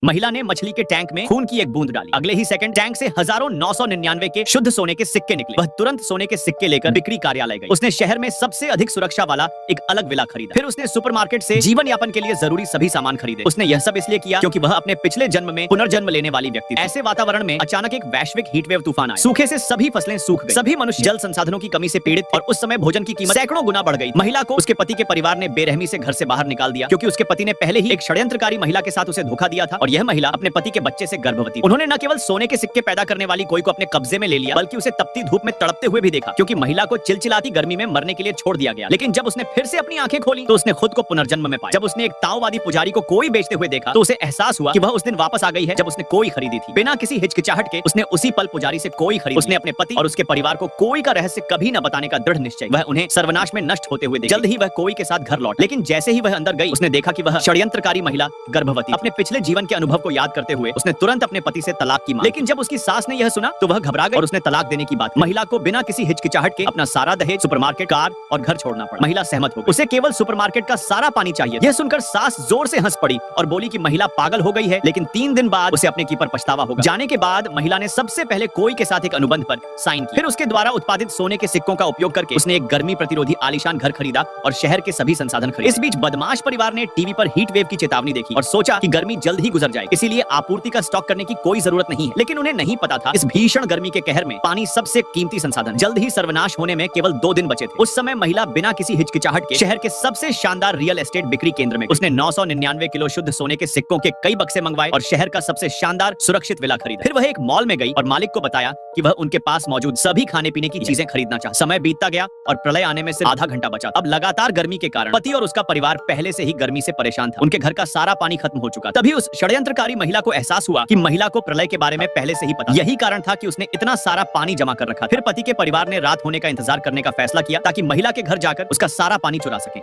महिला ने मछली के टैंक में खून की एक बूंद डाली। अगले ही सेकंड टैंक से हजारों 999 के शुद्ध सोने के सिक्के निकले। वह तुरंत सोने के सिक्के लेकर बिक्री कार्यालय गई। उसने शहर में सबसे अधिक सुरक्षा वाला एक अलग विला खरीदा। फिर उसने सुपरमार्केट से जीवन यापन के लिए जरूरी सभी सामान खरीदे। उसने यह सब इसलिए किया क्योंकि वह अपने पिछले जन्म में पुनर्जन्म लेने वाली व्यक्ति थी। ऐसे वातावरण में अचानक एक वैश्विक हीटवेव तूफान आया। सूखे से सभी फसलें सूख गई। सभी मनुष्य जल संसाधनों की कमी से पीड़ित और उस समय भोजन की कीमत सैकड़ों गुना बढ़ गई। महिला को उसके पति के परिवार ने बेरहमी से घर से बाहर निकाल दिया क्योंकि उसके पति ने पहले ही एक षड्यंत्रकारी महिला के साथ उसे धोखा दिया था और यह महिला अपने पति के बच्चे से गर्भवती। उन्होंने न केवल सोने के सिक्के पैदा करने वाली कोई को अपने कब्जे में ले लिया बल्कि उसे तपती धूप में तड़पते हुए भी देखा क्योंकि महिला को चिलचिलाती गर्मी में मरने के लिए छोड़ दिया गया। लेकिन जब उसने फिर से अपनी आंखें खोली तो उसने खुद को पुनर्जन्म में पाया। जब उसने एक ताओवादी पुजारी को कोई बेचते हुए देखा तो उसे एहसास हुआ कि वह उस दिन वापस आ गई है जब उसने कोई खरीदी थी। बिना किसी हिचकिचाहट के उसने उसी पल पुजारी से कोई खरीदी। उसने अपने पति और उसके परिवार को कोई का रहस्य कभी न बताने का दृढ़ निश्चय। वह उन्हें सर्वनाश में नष्ट होते हुए देखा। जल्द ही वह कोई के साथ घर लौट। लेकिन जैसे ही वह अंदर गई उसने देखा कि वह षड्यंत्रकारी महिला गर्भवती। अपने पिछले जीवन के अनुभव को याद करते हुए उसने तुरंत अपने पति से तलाक की मांगी। लेकिन जब उसकी सास ने यह सुना तो वह घबरा गई और उसने तलाक देने की बात। महिला को बिना किसी हिचकिचाहट के अपना सारा दहेज, सुपरमार्केट, कार और घर छोड़ना पड़ा। महिला सहमत हो गई। उसे केवल सुपरमार्केट का सारा पानी चाहिए। यह सुनकर सास जोर से हंस पड़ी और बोली कि महिला पागल हो गई है, लेकिन 3 दिन बाद उसे अपने की पर पछतावा होगा। जाने के बाद महिला ने सबसे पहले कोई के साथ एक अनुबंध पर साइन किया। फिर उसके द्वारा उत्पादित सोने के सिक्कों का उपयोग करके उसने एक गर्मी प्रतिरोधी आलीशान घर खरीदा और शहर के सभी संसाधन खरीदे। इस बीच बदमाश परिवार ने टीवी पर हीट वेव की चेतावनी देखी और सोचा कि गर्मी जल्द ही गुजर जाए, इसीलिए आपूर्ति का स्टॉक करने की कोई जरूरत नहीं है। लेकिन उन्हें नहीं पता था इस भीषण गर्मी के कहर में पानी सबसे कीमती संसाधन जल्द ही सर्वनाश होने में केवल 2 दिन बचे थे। उस समय महिला बिना किसी हिचकिचाहट के शहर के सबसे शानदार रियल एस्टेट बिक्री केंद्र में उसने 999 किलो शुद्ध सोने के सिक्कों के कई बक्से मंगवाए और शहर का सबसे शानदार सुरक्षित विला खरीदा। फिर वह एक मॉल में गई और मालिक को बताया कि वह उनके पास मौजूद सभी खाने पीने की चीजें खरीदना चाहता। समय बीतता गया और प्रलय आने में सिर्फ आधा घंटा बचा। अब लगातार गर्मी के कारण पति और उसका परिवार पहले से ही गर्मी से परेशान था। उनके घर का सारा पानी खत्म हो चुका। तभी उस षड्यंत्रकारी महिला को एहसास हुआ कि महिला को प्रलय के बारे में पहले से ही पता। यही कारण था कि उसने इतना सारा पानी जमा कर रखा। फिर पति के परिवार ने रात होने का इंतजार करने का फैसला किया ताकि महिला के घर जाकर उसका सारा पानी चुरा सके।